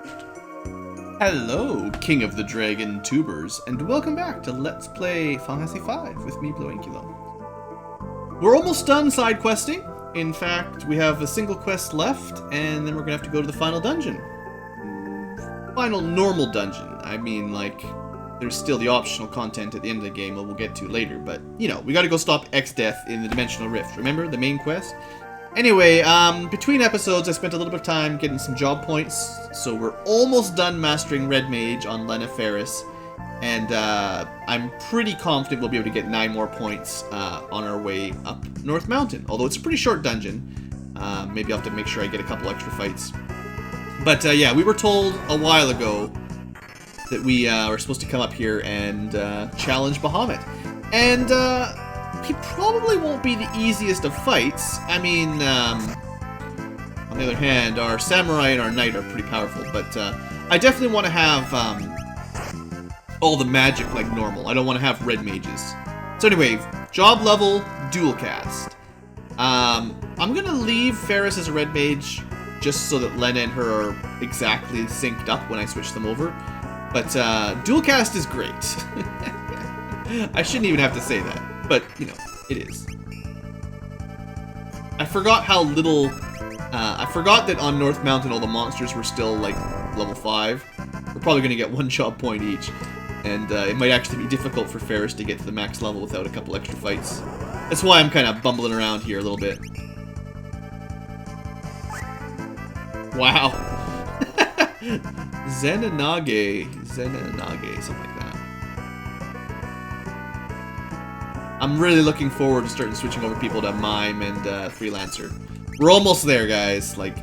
Hello, King of the Dragon tubers, and welcome back to Let's Play Final Fantasy V with me, BlueAnkylo. We're almost done side questing. In fact, we have a single quest left, and then we're gonna have to go to the final dungeon. Final normal dungeon. I mean, like, there's still the optional content at the end of the game that we'll get to later, but, you know, we gotta go stop X-Death in the Dimensional Rift. Remember, the main quest? Anyway, between episodes, I spent a little bit of time getting some job points, so we're almost done mastering Red Mage on Lena Ferris, and I'm pretty confident we'll be able to get 9 more points on our way up North Mountain, although it's a pretty short dungeon. Maybe I'll have to make sure I get a couple extra fights. But yeah, we were told a while ago that we were supposed to come up here and challenge Bahamut, and he probably won't be the easiest of fights. I mean, on the other hand, our samurai and our knight are pretty powerful, but I definitely want to have all the magic like normal. I don't want to have red mages. So anyway, job level, dual cast. I'm gonna leave Ferris as a red mage just so that Lena and her are exactly synced up when I switch them over. But dual cast is great. I shouldn't even have to say that. But, you know, it is. I forgot how little... I forgot that on North Mountain all the monsters were still, like, level 5. We're probably going to get 1 job point each. And it might actually be difficult for Ferris to get to the max level without a couple extra fights. That's why I'm kind of bumbling around here a little bit. Wow. Zenanage, something like that. I'm really looking forward to starting switching over people to Mime and Freelancer. We're almost there, guys. Like,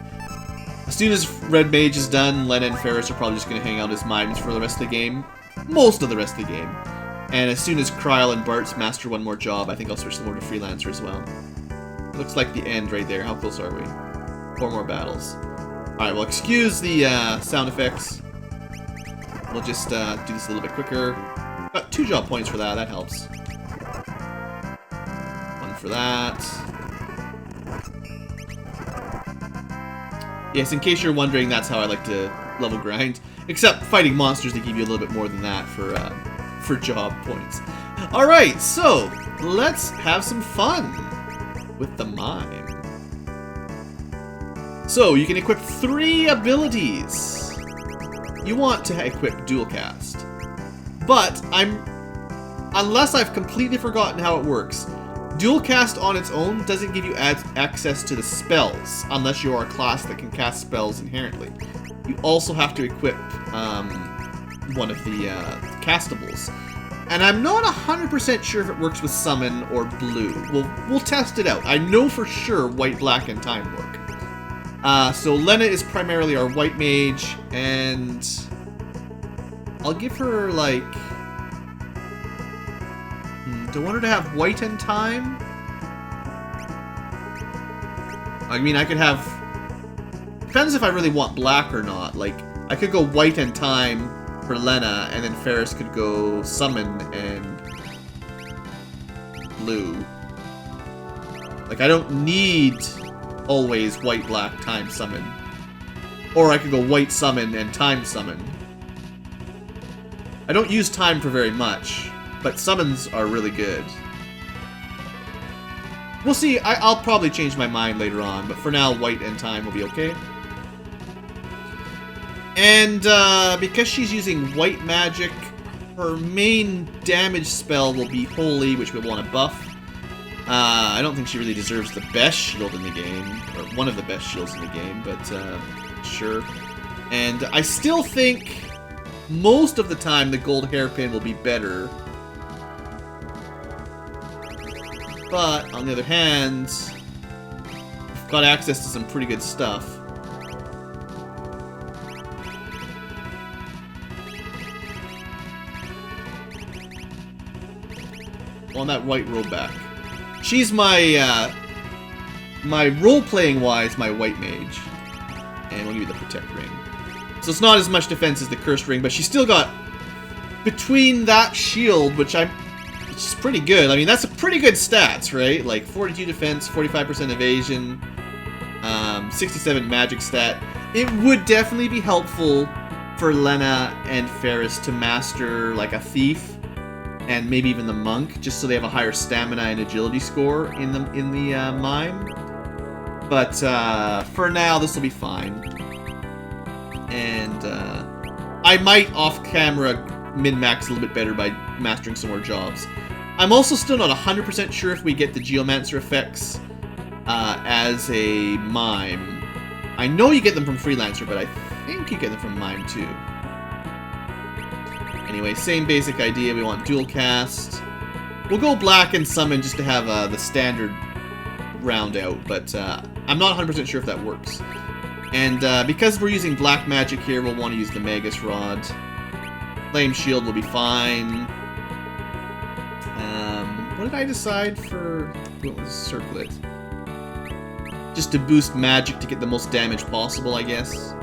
as soon as Red Mage is done, Lena and Ferris are probably just going to hang out as Mimes for the rest of the game. Most of the rest of the game. And as soon as Kryl and Bart's master one more job, I think I'll switch them over to Freelancer as well. It looks like the end right there. How close are we? 4 more battles. Alright, well, excuse the sound effects. We'll just do this a little bit quicker. Got 2 job points for that. That helps. For that. Yes, in case you're wondering, that's how I like to level grind. Except fighting monsters, they give you a little bit more than that for job points. Alright, so let's have some fun with the Mime. So, you can equip 3 abilities. You want to equip dual cast. But unless I've completely forgotten how it works, dual cast on its own doesn't give you access to the spells, unless you are a class that can cast spells inherently. You also have to equip one of the castables. And I'm not 100% sure if it works with summon or blue. We'll test it out. I know for sure white, black, and time work. So Lena is primarily our white mage, and I'll give her, like... Do I want her to have white and time? I mean, I could have... Depends if I really want black or not. Like, I could go white and time for Lena, and then Ferris could go summon and blue. Like, I don't need always white, black, time, summon. Or I could go white summon and time summon. I don't use time for very much. But summons are really good. We'll see. I'll probably change my mind later on, but for now, white and time will be okay. And because she's using white magic, her main damage spell will be Holy, which we'll want to buff. I don't think she really deserves the best shield in the game, or one of the best shields in the game, but sure. And I still think most of the time the gold hairpin will be better. But, on the other hand, we've got access to some pretty good stuff. On that white robe back. She's my, my role-playing wise, my white mage. And we'll give you the Protect Ring. So it's not as much defense as the Cursed Ring, but she's still got, between that shield, which it's pretty good. I mean, that's a pretty good stats, right? Like 42 defense, 45% evasion, 67 magic stat. It would definitely be helpful for Lena and Ferris to master like a thief and maybe even the monk, just so they have a higher stamina and agility score in the mime. But for now, this will be fine. And I might off-camera min-max a little bit better by mastering some more jobs. I'm also still not 100% sure if we get the Geomancer effects as a mime. I know you get them from Freelancer, but I think you get them from mime too. Anyway, same basic idea. We want dual cast. We'll go black and summon just to have the standard round out, but I'm not 100% sure if that works. And because we're using black magic here, we'll want to use the Magus Rod. Flame Shield will be fine. What did I decide for Circlet? Just to boost magic to get the most damage possible, I guess.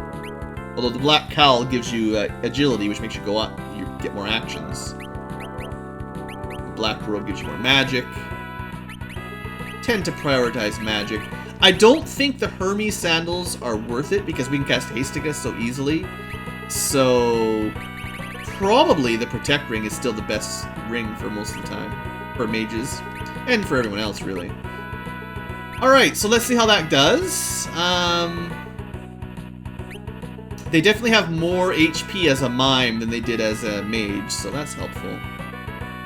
Although the Black Cowl gives you agility, which makes you go up, you get more actions. The Black Robe gives you more magic. Tend to prioritize magic. I don't think the Hermes sandals are worth it because we can cast Hastigas so easily. So probably the Protect Ring is still the best ring for most of the time. For mages. And for everyone else, really. Alright, so let's see how that does. They definitely have more HP as a mime than they did as a mage, so that's helpful.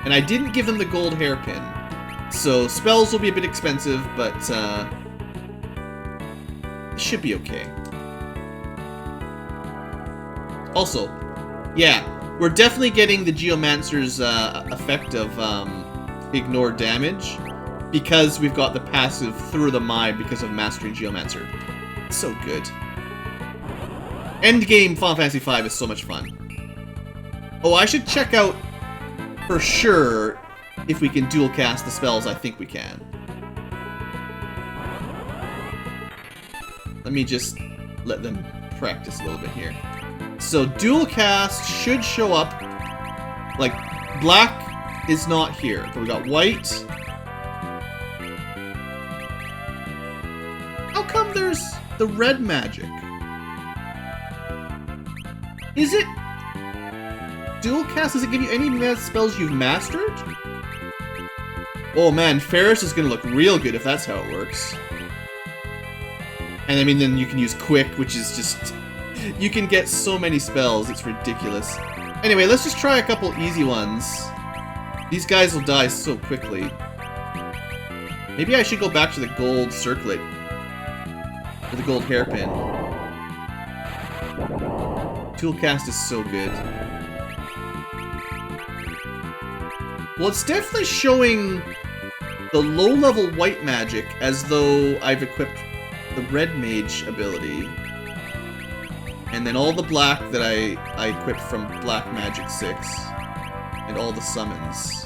And I didn't give them the gold hairpin. So spells will be a bit expensive, but it should be okay. Also, yeah, we're definitely getting the Geomancer's effect of ignore damage because we've got the passive through the mime because of mastering Geomancer. It's so good. Endgame Final Fantasy V is so much fun. Oh, I should check out for sure if we can dual cast the spells. I think we can. Let me just let them practice a little bit here. So dual cast should show up. Like, black is not here, but we got white. How come there's the red magic? Is it dual cast? Does it give you any spells you've mastered? Oh man, Ferris is gonna look real good if that's how it works. And I mean, then you can use Quick, which is just... You can get so many spells, it's ridiculous. Anyway, let's just try a couple easy ones. These guys will die so quickly. Maybe I should go back to the gold circlet. Or the gold hairpin. Toolcast is so good. Well, it's definitely showing the low-level white magic as though I've equipped the red mage ability. And then all the black that I equipped from Black Magic 6. And all the summons.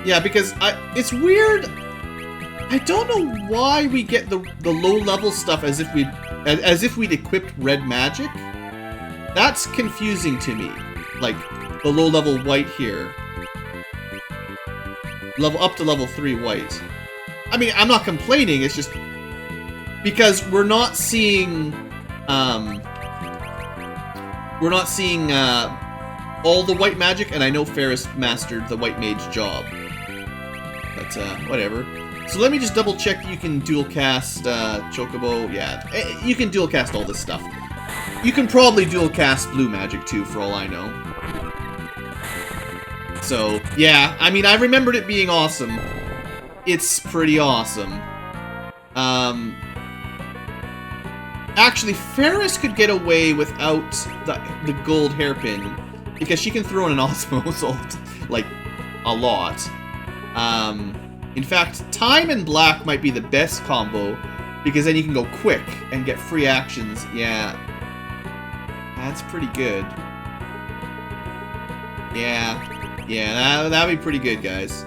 Yeah, because it's weird. I don't know why we get the low-level stuff as if we'd equipped red magic. That's confusing to me. Like, the low-level white here. Up to level 3 white. I mean, I'm not complaining, it's just... Because we're not seeing... We're not seeing, all the white magic, and I know Ferris mastered the white mage job. But, whatever. So let me just double check that you can dual cast Chocobo. Yeah, you can dual cast all this stuff. You can probably dual cast blue magic too, for all I know. So, yeah, I mean, I remembered it being awesome. It's pretty awesome. Actually, Ferris could get away without the gold hairpin, because she can throw in an Osmosol, like, a lot. In fact, Time and Black might be the best combo, because then you can go quick and get free actions. Yeah. That's pretty good. Yeah, that'd be pretty good, guys.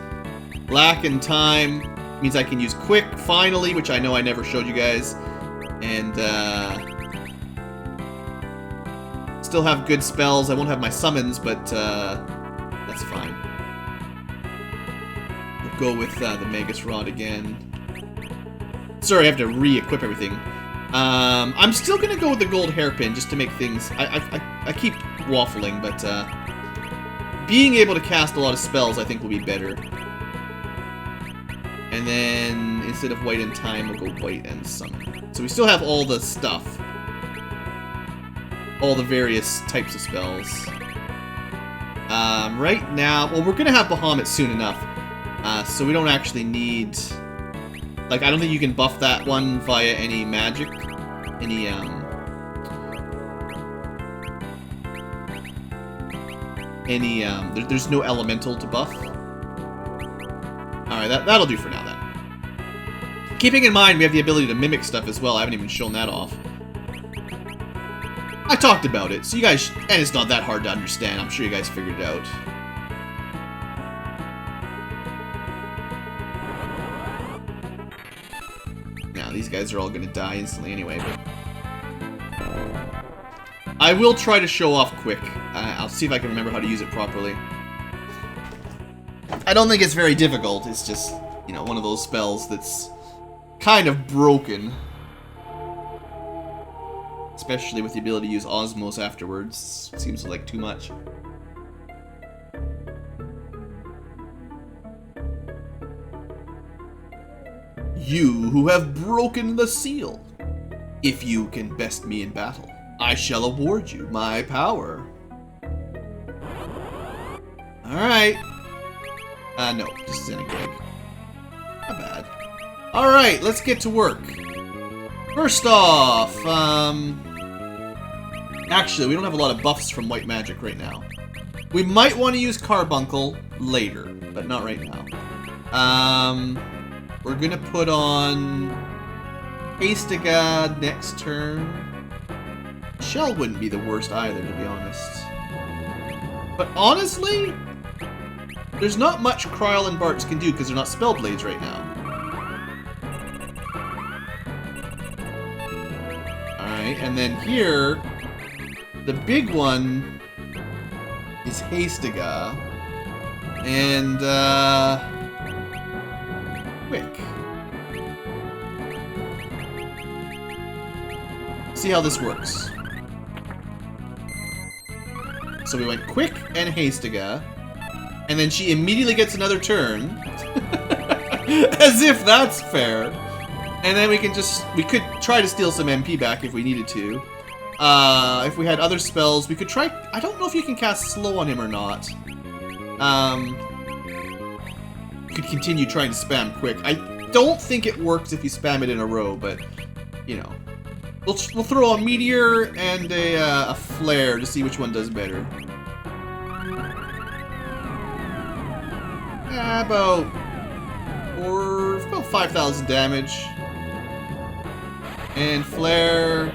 Black and Time means I can use Quick, finally, which I know I never showed you guys. And, still have good spells. I won't have my summons, but, that's fine. Go with the Magus Rod again. Sorry, I have to re-equip everything. I'm still gonna go with the gold hairpin just to make things... I keep waffling, but being able to cast a lot of spells I think will be better. And then instead of white and time, we'll go white and summon. So we still have all the stuff. All the various types of spells. Right now... Well, we're gonna have Bahamut soon enough. So we don't actually need... Like, I don't think you can buff that one via any magic. Any, there's no elemental to buff. Alright, that'll do for now, then. Keeping in mind, we have the ability to mimic stuff as well. I haven't even shown that off. I talked about it, so you guys... And it's not that hard to understand. I'm sure you guys figured it out. These guys are all going to die instantly anyway, but... I will try to show off quick. I'll see if I can remember how to use it properly. I don't think it's very difficult. It's just, you know, one of those spells that's kind of broken. Especially with the ability to use Osmos afterwards. It seems like too much. You who have broken the seal. If you can best me in battle, I shall award you my power. Alright. No, this is any gig. Not bad. Alright, let's get to work. First off, actually, we don't have a lot of buffs from white magic right now. We might want to use Carbuncle later, but not right now. We're gonna put on Hastiga next turn. Shell wouldn't be the worst either, to be honest. But honestly, there's not much Kryl and Bartz can do because they're not Spellblades right now. Alright, and then here, the big one is Hastiga. And, quick. See how this works. So we went quick and Hastiga, and then she immediately gets another turn. As if that's fair. And then we could try to steal some MP back if we needed to. If we had other spells, we could try... I don't know if you can cast slow on him or not. Could continue trying to spam quick. I don't think it works if you spam it in a row, but, you know. We'll throw a meteor and a flare to see which one does better. About 5,000 damage. And flare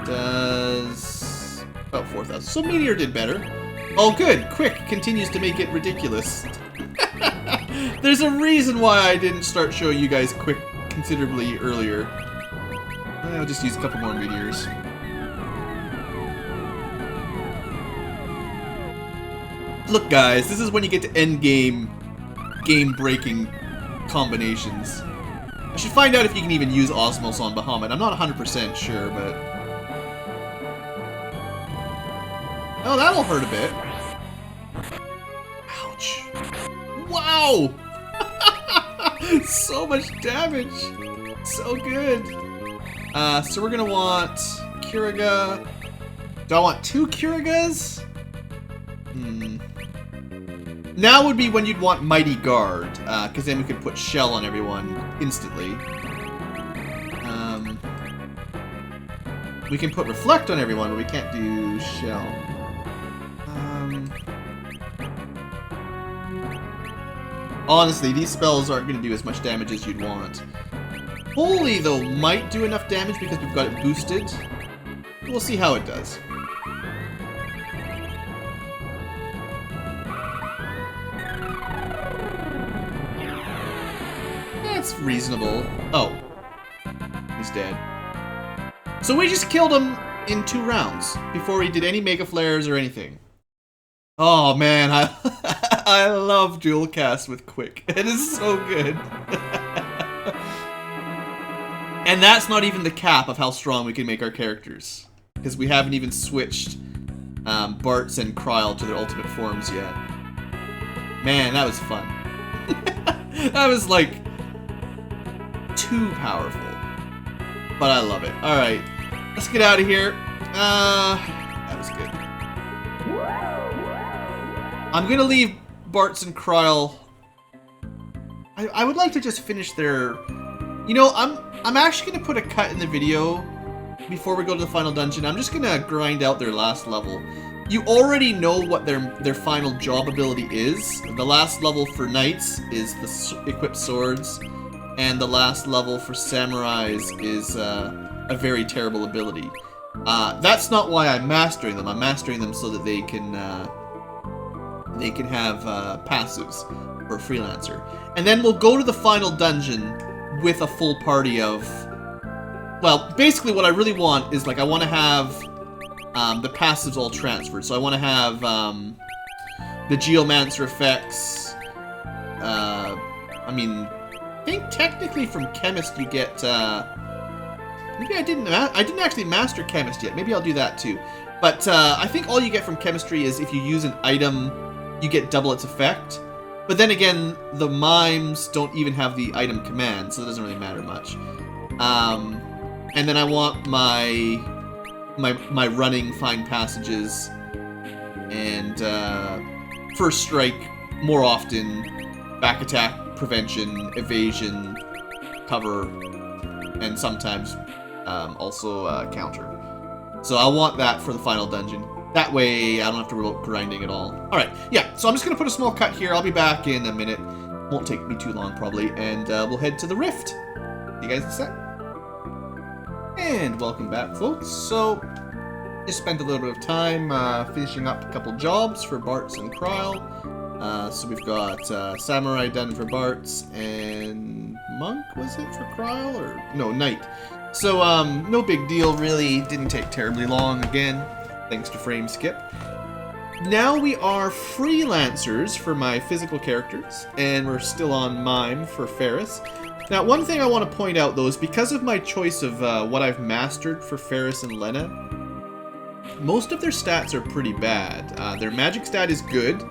does about 4,000. So meteor did better. Oh good, quick continues to make it ridiculous. There's a reason why I didn't start showing you guys quick considerably earlier. I'll just use a couple more meteors. Look guys, this is when you get to end game-breaking combinations. I should find out if you can even use Osmos on Bahamut. I'm not 100% sure, but... Oh, that'll hurt a bit. Ouch. Wow! So much damage! So good! So we're gonna want Kiriga. Do I want 2 Kirigas? Now would be when you'd want Mighty Guard, because then we could put Shell on everyone instantly. We can put Reflect on everyone, but we can't do Shell. Honestly, these spells aren't going to do as much damage as you'd want. Holy, though, might do enough damage because we've got it boosted. We'll see how it does. That's reasonable. Oh. He's dead. So we just killed him in 2 rounds before he did any Mega Flares or anything. Oh man, I love dual cast with Quick. It is so good. And that's not even the cap of how strong we can make our characters. Because we haven't even switched Bartz and Kryl to their ultimate forms yet. Man, that was fun. That was like too powerful. But I love it. Alright, let's get out of here. That was good. I'm gonna leave Bartz and Kryl. I would like to just finish their... You know, I'm actually gonna put a cut in the video before we go to the final dungeon. I'm just gonna grind out their last level. You already know what their final job ability is. The last level for knights is the equipped swords, and the last level for samurais is a very terrible ability. That's not why I'm mastering them. I'm mastering them so that they can have passives for a freelancer. And then we'll go to the final dungeon with a full party of... Well, basically what I really want is, like, I want to have the passives all transferred. So I want to have the Geomancer effects. I mean, I think technically from Chemist you get... maybe I didn't actually master Chemist yet. Maybe I'll do that too. But I think all you get from Chemistry is if you use an item, you get double its effect. But then again, the mimes don't even have the item command, so it doesn't really matter much. And then I want my running, find passages, and first strike more often, back attack, prevention, evasion, cover, and sometimes also counter. So I want that for the final dungeon. That way I don't have to worry about grinding at all. Alright, yeah, so I'm just going to put a small cut here. I'll be back in a minute. Won't take me too long, probably. And we'll head to the Rift. See you guys in a sec. And welcome back, folks. So, just spent a little bit of time finishing up a couple jobs for Bartz and Kryl. So we've got Samurai done for Bartz, and Monk, was it, for Kryl? Or no, Knight. So, no big deal, really. Didn't take terribly long, again, thanks to frame skip. Now we are freelancers for my physical characters, and we're still on Mime for Ferris. Now, one thing I want to point out, though, is because of my choice of what I've mastered for Ferris and Lena, most of their stats are pretty bad. Their magic stat is good.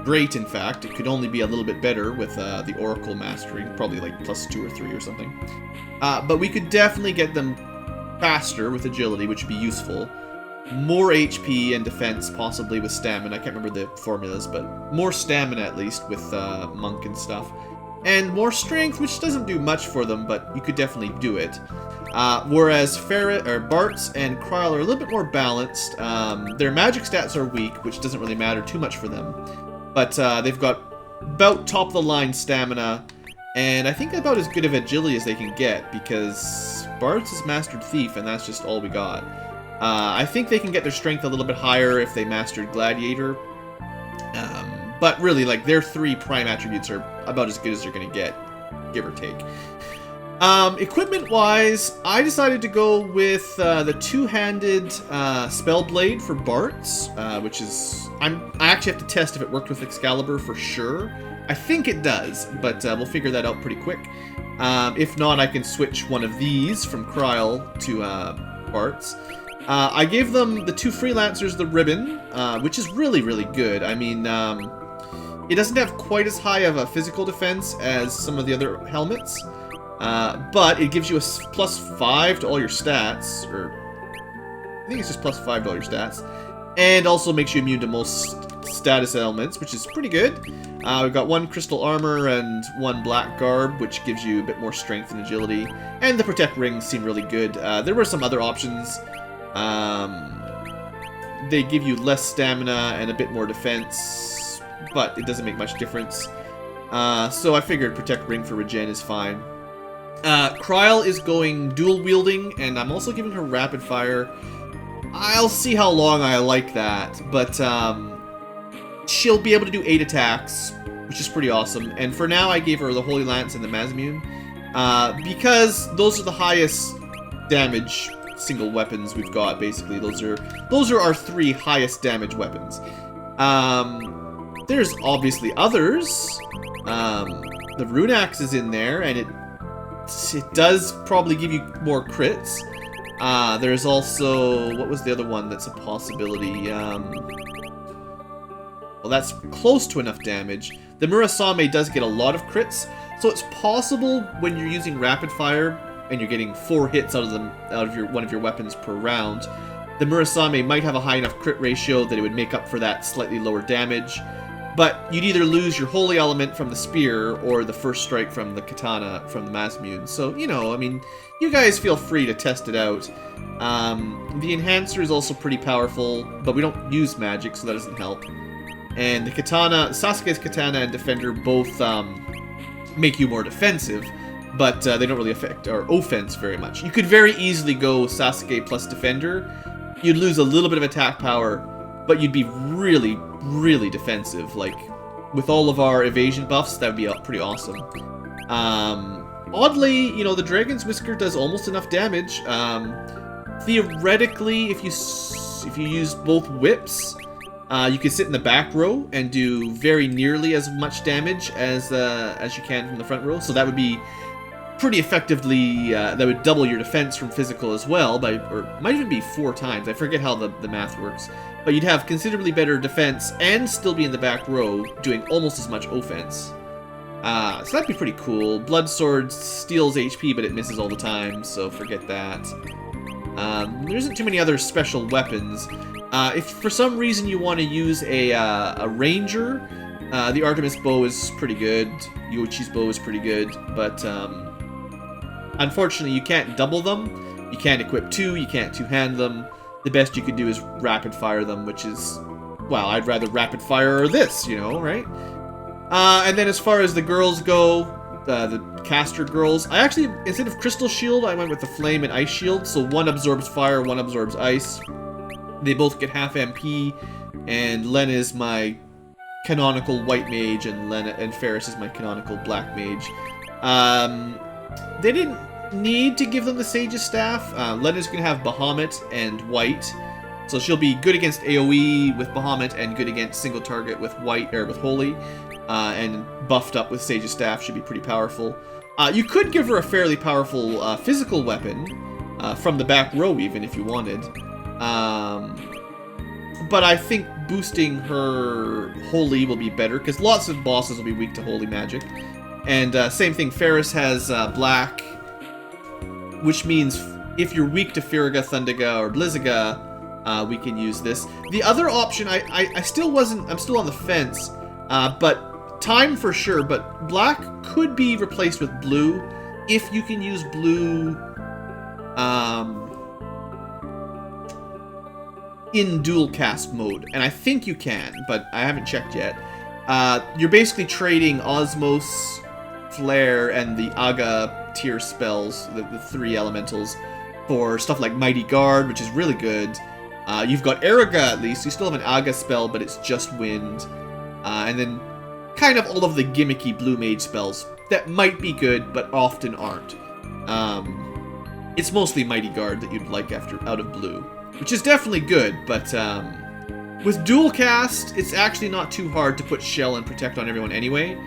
Great, in fact. It could only be a little bit better with the Oracle mastering, probably like +2 or 3 or something. But we could definitely get them faster with agility, which would be useful. More HP and defense, possibly with stamina. I can't remember the formulas, but more stamina at least with Monk and stuff. And more strength, which doesn't do much for them, but you could definitely do it. Whereas Bartz and Kryl are a little bit more balanced. Their magic stats are weak, which doesn't really matter too much for them. But they've got about top-of-the-line stamina, and I think about as good of agility as they can get, because Bartz is Mastered Thief, and that's just all we got. I think they can get their strength a little bit higher if they mastered Gladiator. But really, like, their 3 prime attributes are about as good as they're going to get, give or take. Equipment-wise, I decided to go with the two-handed Spellblade for Bartz, which is... I actually have to test if it worked with Excalibur for sure. I think it does, but we'll figure that out pretty quick. If not, I can switch one of these from Kryl to Bartz. I gave them the 2 freelancers the ribbon, which is really, really good. I mean, it doesn't have quite as high of a physical defense as some of the other helmets, but it gives you a +5 to all your stats, or I think it's just +5 to all your stats, and also makes you immune to most status elements, which is pretty good. We've got 1 crystal armor and 1 black garb, which gives you a bit more strength and agility, and the protect rings seem really good. There were some other options. They give you less stamina and a bit more defense, but it doesn't make much difference. So I figured protect ring for regen is fine. Kryl is going dual wielding, and I'm also giving her rapid fire. I'll see how long I like that, but she'll be able to do 8 attacks, which is pretty awesome. And for now, I gave her the Holy Lance and the Mazmune, because those are the highest damage single weapons we've got. Basically, those are our 3 highest damage weapons. There's obviously others. The Rune Axe is in there, and it does probably give you more crits. There's also, what was the other one that's a possibility? Well, that's close to enough damage. The Murasame does get a lot of crits, so it's possible when you're using rapid fire and you're getting 4 hits out of one of your weapons per round, the Murasame might have a high enough crit ratio that it would make up for that slightly lower damage. But you'd either lose your holy element from the spear or the first strike from the katana from the Masamune. So, you know, I mean, you guys feel free to test it out. The enhancer is also pretty powerful, but we don't use magic, so that doesn't help. And the katana, Sasuke's katana and defender both make you more defensive, but they don't really affect our offense very much. You could very easily go Sasuke plus defender. You'd lose a little bit of attack power, but you'd be really, really defensive. Like, with all of our evasion buffs, that would be pretty awesome. Oddly, you know, the Dragon's Whisker does almost enough damage. Theoretically, if you use both whips, you can sit in the back row and do very nearly as much damage as you can from the front row. So that would be pretty effectively, that would double your defense from physical as well, or it might even be 4 times. I forget how the math works. But you'd have considerably better defense and still be in the back row doing almost as much offense. So that'd be pretty cool. Blood Sword steals HP, but it misses all the time, so forget that. There isn't too many other special weapons. If for some reason you want to use a ranger, the Artemis bow is pretty good. Yoichi's bow is pretty good, but unfortunately you can't double them. You can't equip 2, you can't two-hand them. The best you could do is rapid fire them, which is, well, I'd rather rapid fire this, you know, right? And then as far as the girls go, the caster girls, I actually, instead of Crystal Shield, I went with the Flame and Ice Shield. So one absorbs fire, one absorbs ice. They both get half MP, and Lena is my canonical white mage, and Ferris is my canonical black mage. They didn't need to give them the Sage's Staff. Lena's going to have Bahamut and White, so she'll be good against AoE with Bahamut and good against single target with White or with Holy, and buffed up with Sage's Staff should be pretty powerful. You could give her a fairly powerful physical weapon from the back row even if you wanted, but I think boosting her Holy will be better because lots of bosses will be weak to Holy magic. And same thing, Ferris has Black, which means if you're weak to Firaga, Thundaga, or Blizzaga, we can use this. The other option, I'm still on the fence, but time for sure, but Black could be replaced with Blue if you can use Blue in dual cast mode, and I think you can, but I haven't checked yet. You're basically trading Osmos, Flare, and the Aga tier spells, the 3 elementals, for stuff like Mighty Guard, which is really good. You've got Eriga at least, you still have an Aga spell, but it's just wind. And then kind of all of the gimmicky blue mage spells that might be good, but often aren't. It's mostly Mighty Guard that you'd like out of blue, which is definitely good, but with dual cast, it's actually not too hard to put Shell and Protect on everyone anyway.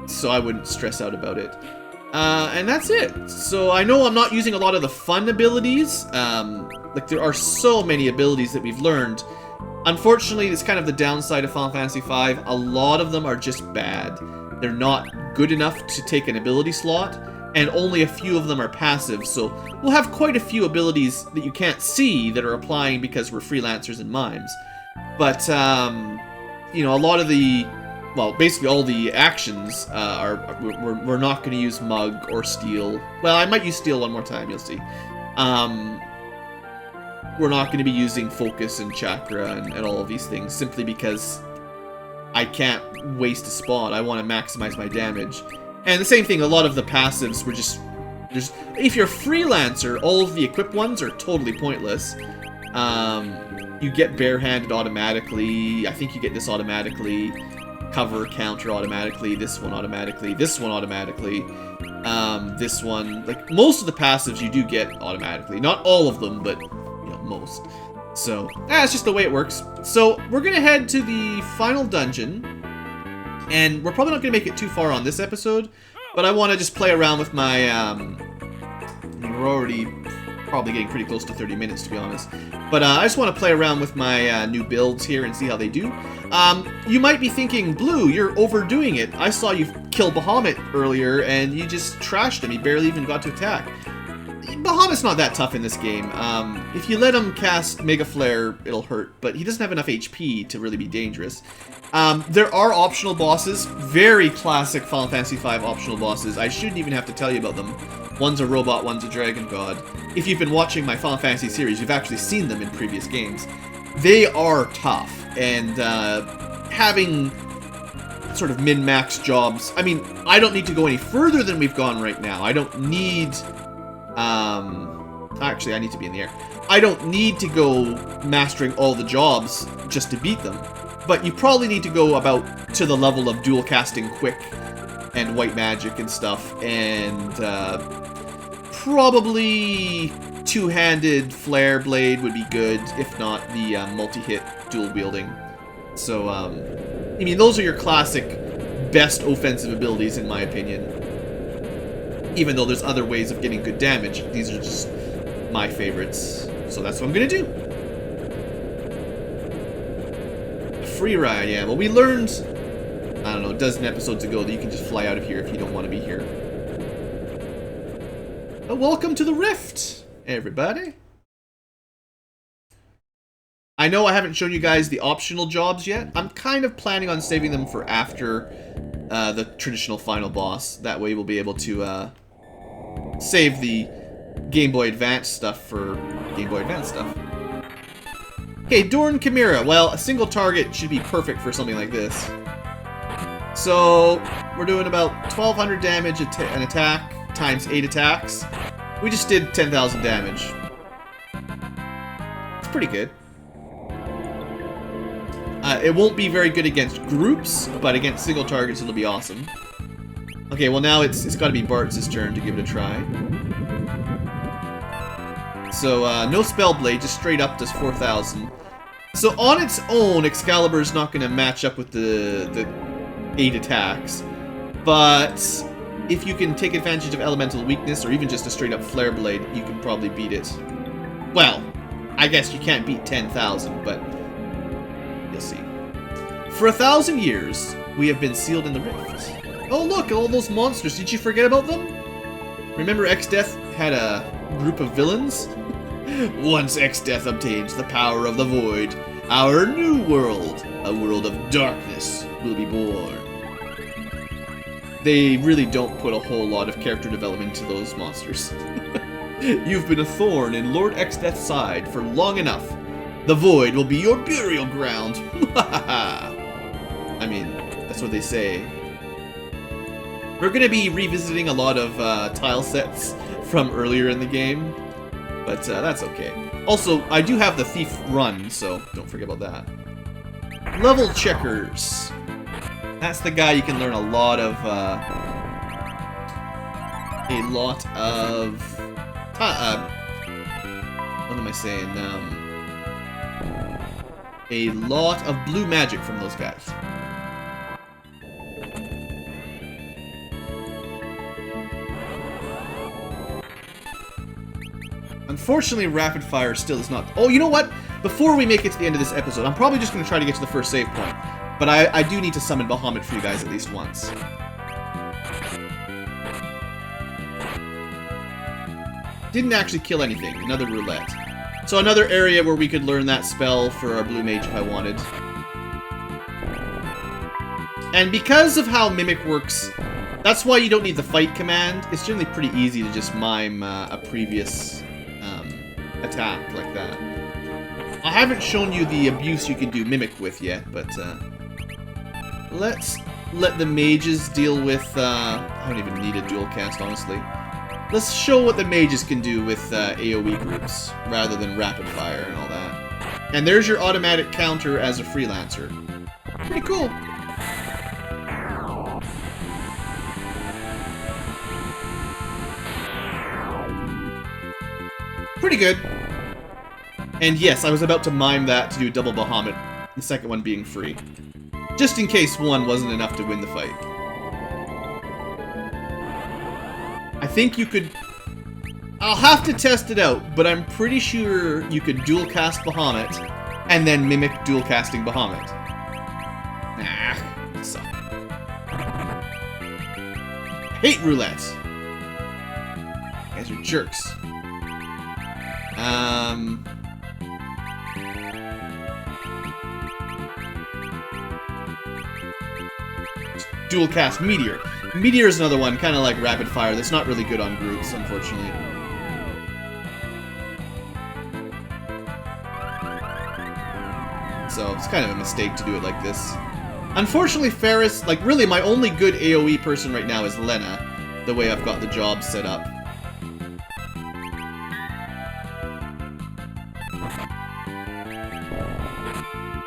So I wouldn't stress out about it. And that's it. So I know I'm not using a lot of the fun abilities. Like, there are so many abilities that we've learned. Unfortunately, it's kind of the downside of Final Fantasy V. A lot of them are just bad. They're not good enough to take an ability slot, and only a few of them are passive, so we'll have quite a few abilities that you can't see that are applying because we're freelancers and mimes. But, you know, a lot of the, well, basically all the actions we're not going to use Mug or Steal. Well, I might use Steal one more time, you'll see. We're not going to be using Focus and Chakra and all of these things, simply because I can't waste a spot. I want to maximize my damage. And the same thing, a lot of the passives were just if you're a freelancer, all of the equipped ones are totally pointless. You get barehanded automatically. I think you get this automatically. Cover, counter automatically. This one automatically. This one automatically. This one, like most of the passives you do get automatically. Not all of them, but you know, most. So that's just the way it works. So we're gonna head to the final dungeon. And we're probably not going to make it too far on this episode, But I want to just play around with my, we're already probably getting pretty close to 30 minutes, to be honest. But I just want to play around with my new builds here and see how they do. You might be thinking, Blue, you're overdoing it. I saw you kill Bahamut earlier, and you just trashed him. He barely even got to attack. Bahamut's not that tough in this game. If you let him cast Mega Flare, it'll hurt, but he doesn't have enough HP to really be dangerous. There are optional bosses, very classic Final Fantasy V optional bosses. I shouldn't even have to tell you about them. One's a robot, one's a dragon god. If you've been watching my Final Fantasy series, you've actually seen them in previous games. They are tough, and having sort of min-max jobs... I mean, I don't need to go any further than we've gone right now. I don't need... actually, I need to be in the air. I don't need to go mastering all the jobs just to beat them. But you probably need to go about to the level of dual casting quick and white magic and stuff, and probably two-handed flare blade would be good, if not the multi-hit dual wielding. So, I mean, those are your classic best offensive abilities, in my opinion. Even though there's other ways of getting good damage, these are just my favorites. So that's what I'm gonna do. Free ride, yeah. Well, we learned, I don't know, a dozen episodes ago that you can just fly out of here if you don't want to be here. But welcome to the Rift, everybody. I know I haven't shown you guys the optional jobs yet. I'm kind of planning on saving them for after the traditional final boss. That way we'll be able to save the Game Boy Advance stuff for Game Boy Advance stuff. Okay, Dorn Chimera. Well, a single target should be perfect for something like this. So, we're doing about 1,200 damage an attack times 8 attacks. We just did 10,000 damage. It's pretty good. It won't be very good against groups, but against single targets it'll be awesome. Okay, well now it's got to be Bart's turn to give it a try. So, no Spell Blade, just straight up does 4,000. So on its own, Excalibur's not going to match up with the 8 attacks. But if you can take advantage of Elemental Weakness, or even just a straight up Flare Blade, you can probably beat it. Well, I guess you can't beat 10,000, but you'll see. For 1,000 years, we have been sealed in the Rift. Oh look, all those monsters, did you forget about them? Remember X-Death had a group of villains? Once X-Death obtains the power of the Void, our new world, a world of darkness, will be born. They really don't put a whole lot of character development into those monsters. You've been a thorn in Lord X-Death's side for long enough. The Void will be your burial ground. I mean, that's what they say. We're going to be revisiting a lot of tile sets from earlier in the game, but that's okay. Also, I do have the Thief run, so don't forget about that. Level Checkers. That's the guy you can learn a lot of what am I saying? A lot of blue magic from those guys. Unfortunately, Rapid Fire still is not... Oh, you know what? Before we make it to the end of this episode, I'm probably just going to try to get to the first save point. But I do need to summon Bahamut for you guys at least once. Didn't actually kill anything. Another roulette. So another area where we could learn that spell for our Blue Mage if I wanted. And because of how Mimic works, that's why you don't need the fight command. It's generally pretty easy to just mime a previous attack like that. I haven't shown you the abuse you can do Mimic with yet, but let's let the mages deal with... I don't even need a dual cast, honestly. Let's show what the mages can do with AoE groups, rather than rapid fire and all that. And there's your automatic counter as a freelancer. Pretty cool. Pretty good. And yes, I was about to mime that to do double Bahamut, the second one being free. Just in case one wasn't enough to win the fight. think you could... I'll have to test it out, but I'm pretty sure you could dual cast Bahamut and then mimic dual casting Bahamut. Nah, suck. I hate roulette. You guys are jerks. Dual cast Meteor. Meteor is another one, kind of like Rapid Fire, that's not really good on groups, unfortunately. So it's kind of a mistake to do it like this. Unfortunately, Ferris, like really my only good AoE person right now is Lena, the way I've got the job set up.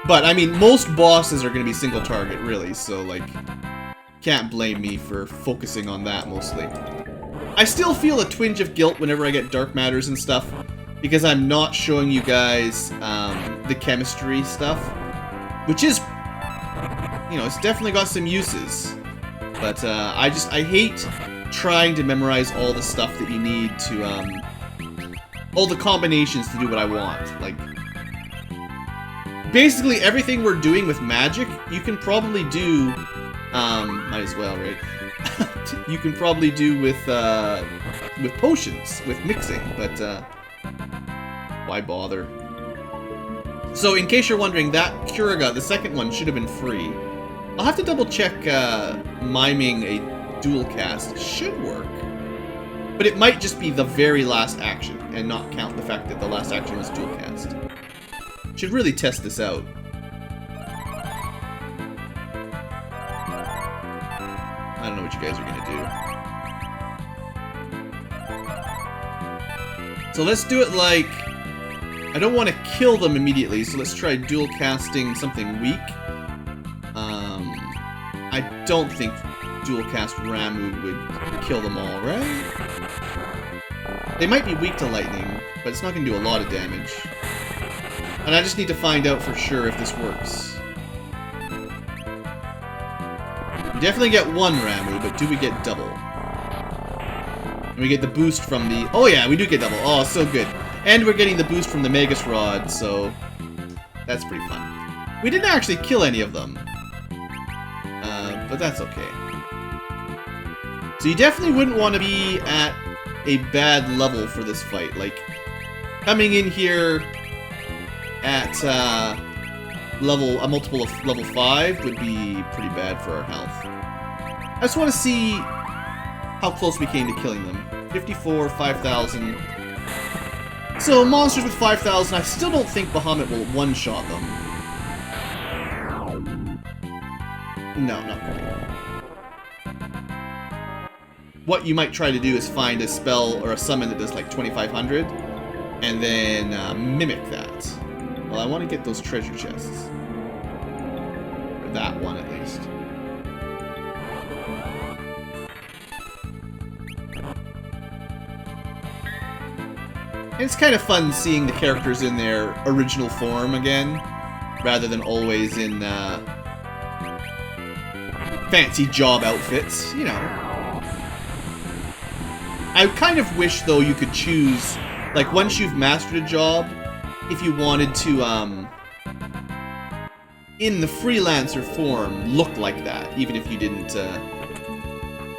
But, I mean, most bosses are going to be single target, really, so, like, can't blame me for focusing on that, mostly. I still feel a twinge of guilt whenever I get Dark Matters and stuff, because I'm not showing you guys the chemistry stuff, which is, you know, it's definitely got some uses. But, I hate trying to memorize all the stuff that you need to, all the combinations to do what I want, like... Basically, everything we're doing with magic, you can probably do, might as well, right? You can probably do with potions, with mixing, but, why bother? So, in case you're wondering, that Kuraga, the second one, should have been free. I'll have to double check, miming a dual cast. It should work. But it might just be the very last action, and not count the fact that the last action was dual cast. Should really test this out. I don't know what you guys are gonna do. So let's do it like... I don't want to kill them immediately, so let's try dual casting something weak. I don't think dual cast Ramu would kill them all, right? They might be weak to lightning, but it's not gonna do a lot of damage. And I just need to find out for sure if this works. We definitely get one Ramu, but do we get double? And we get the boost from the... Oh yeah, we do get double. Oh, so good. And we're getting the boost from the Magus Rod, so... That's pretty fun. We didn't actually kill any of them. But that's okay. So you definitely wouldn't want to be at a bad level for this fight. Like, coming in here... at a multiple of level 5 would be pretty bad for our health. I just want to see how close we came to killing them. 54, 5,000. So monsters with 5,000, I still don't think Bahamut will one-shot them. No, not quite. What you might try to do is find a spell or a summon that does like 2,500, and then mimic that. Well, I want to get those treasure chests. Or that one, at least. And it's kind of fun seeing the characters in their original form again, rather than always in, fancy job outfits, you know. I kind of wish, though, you could choose, like, once you've mastered a job, if you wanted to, in the freelancer form, look like that, even if you didn't,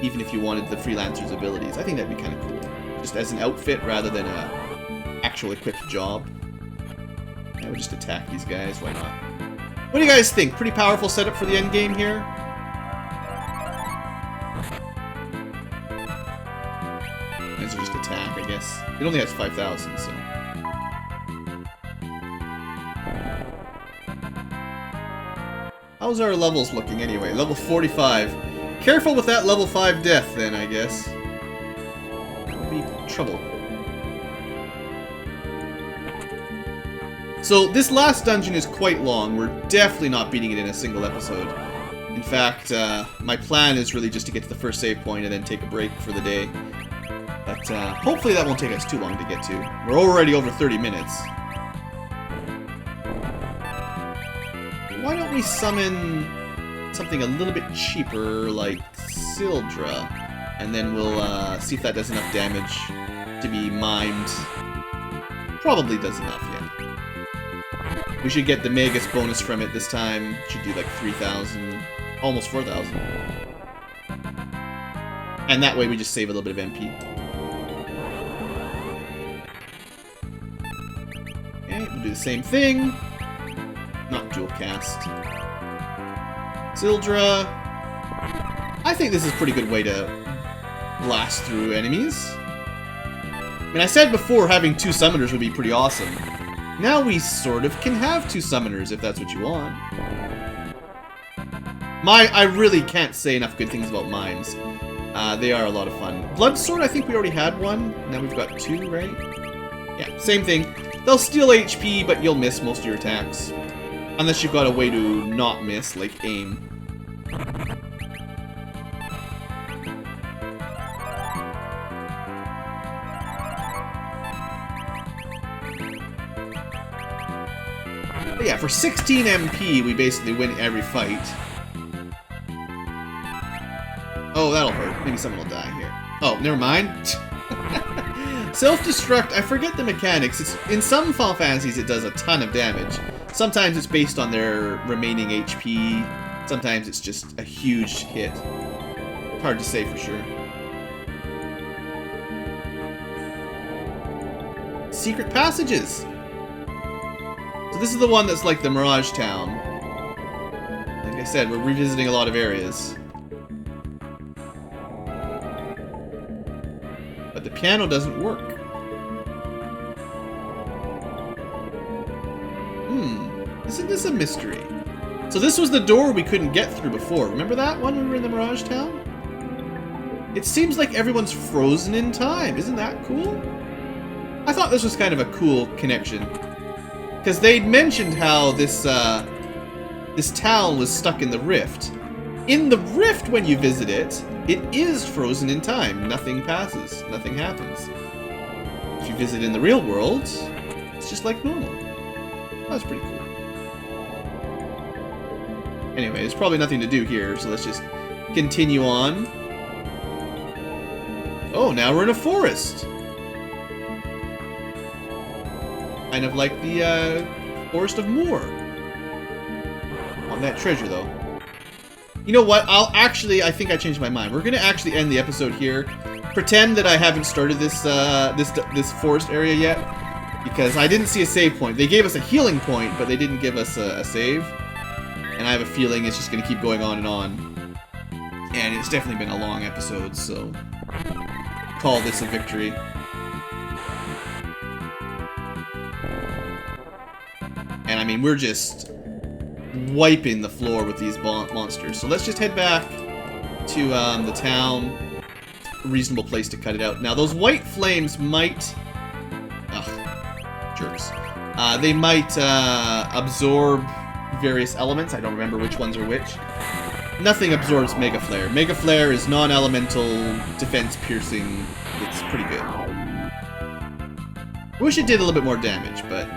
even if you wanted the freelancer's abilities. I think that'd be kind of cool. Just as an outfit rather than a actual equipped job. I would just attack these guys, why not? What do you guys think? Pretty powerful setup for the end game here? Might as well just attack, I guess. It only has 5,000, so... How's our levels looking anyway? Level 45. Careful with that level 5 death then, I guess. That'll be trouble. So this last dungeon is quite long. We're definitely not beating it in a single episode. In fact, my plan is really just to get to the first save point and then take a break for the day. But hopefully that won't take us too long to get to. We're already over 30 minutes. Why don't we summon something a little bit cheaper, like Sildra? And then we'll see if that does enough damage to be mimed. Probably does enough, yeah. We should get the Magus bonus from it this time. Should do like 3,000, almost 4,000. And that way we just save a little bit of MP. Okay, we'll do the same thing. Not dual cast. Sildra. I think this is a pretty good way to blast through enemies. I mean, I said before having 2 summoners would be pretty awesome. Now we sort of can have 2 summoners if that's what you want. I really can't say enough good things about mimes. They are a lot of fun. Bloodsword, I think we already had one. Now we've got 2, right? Yeah, same thing. They'll steal HP, but you'll miss most of your attacks. Unless you've got a way to not miss, like aim. But yeah, for 16 MP, we basically win every fight. Oh, that'll hurt. Maybe someone will die here. Oh, never mind. Self-destruct, I forget the mechanics. In some Final Fantasies, it does a ton of damage. Sometimes it's based on their remaining HP. Sometimes it's just a huge hit. Hard to say for sure. Secret passages! So this is the one that's like the Mirage Town. Like I said, we're revisiting a lot of areas. But the piano doesn't work. Isn't this a mystery? So this was the door we couldn't get through before. Remember that one when we were in the Mirage Town? It seems like everyone's frozen in time. Isn't that cool? I thought this was kind of a cool connection. Because they'd mentioned how this town was stuck in the Rift. In the Rift, when you visit it, it is frozen in time. Nothing passes. Nothing happens. If you visit in the real world, it's just like normal. That's pretty cool. Anyway, there's probably nothing to do here, so let's just continue on. Oh, now we're in a forest! Kind of like the Forest of Moor. On that treasure, though. You know what? I think I changed my mind. We're gonna actually end the episode here. Pretend that I haven't started this this forest area yet, because I didn't see a save point. They gave us a healing point, but they didn't give us a save. And I have a feeling it's just gonna keep going on and on. And it's definitely been a long episode, so call this a victory. And I mean, we're just wiping the floor with these monsters. So let's just head back to the town. A reasonable place to cut it out. Now, those white flames might... Ugh, jerks. They might absorb various elements. I don't remember which ones are which. Nothing absorbs Mega Flare. Mega Flare is non-elemental, defense piercing. It's pretty good. I wish it did a little bit more damage, but...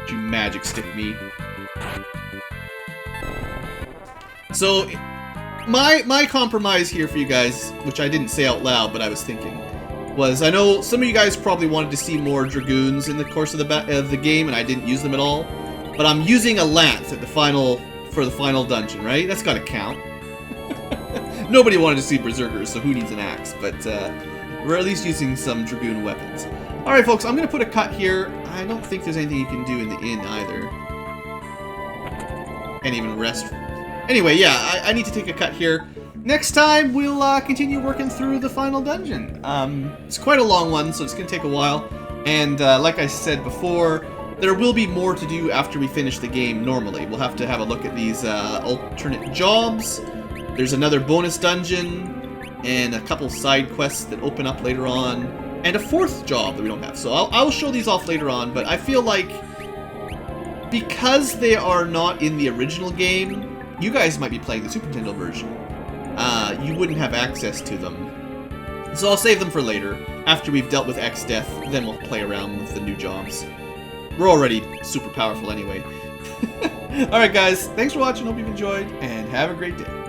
You magic stick me. So, my compromise here for you guys, which I didn't say out loud, but I was thinking, was I know some of you guys probably wanted to see more Dragoons in the course of the game, and I didn't use them at all. But I'm using a lance at for the final dungeon, right? That's gotta count. Nobody wanted to see Berserkers, so who needs an axe? But we're at least using some Dragoon weapons. Alright folks, I'm gonna put a cut here. I don't think there's anything you can do in the inn either. Can't even rest. Anyway, yeah, I need to take a cut here. Next time, we'll continue working through the final dungeon. It's quite a long one, so it's going to take a while. And like I said before, there will be more to do after we finish the game normally. We'll have to have a look at these alternate jobs. There's another bonus dungeon, and a couple side quests that open up later on, and a fourth job that we don't have. So I'll show these off later on, but I feel like because they are not in the original game, you guys might be playing the Super Nintendo version. You wouldn't have access to them. So I'll save them for later. After we've dealt with X Death, then we'll play around with the new jobs. We're already super powerful anyway. Alright guys, thanks for watching, hope you've enjoyed, and have a great day.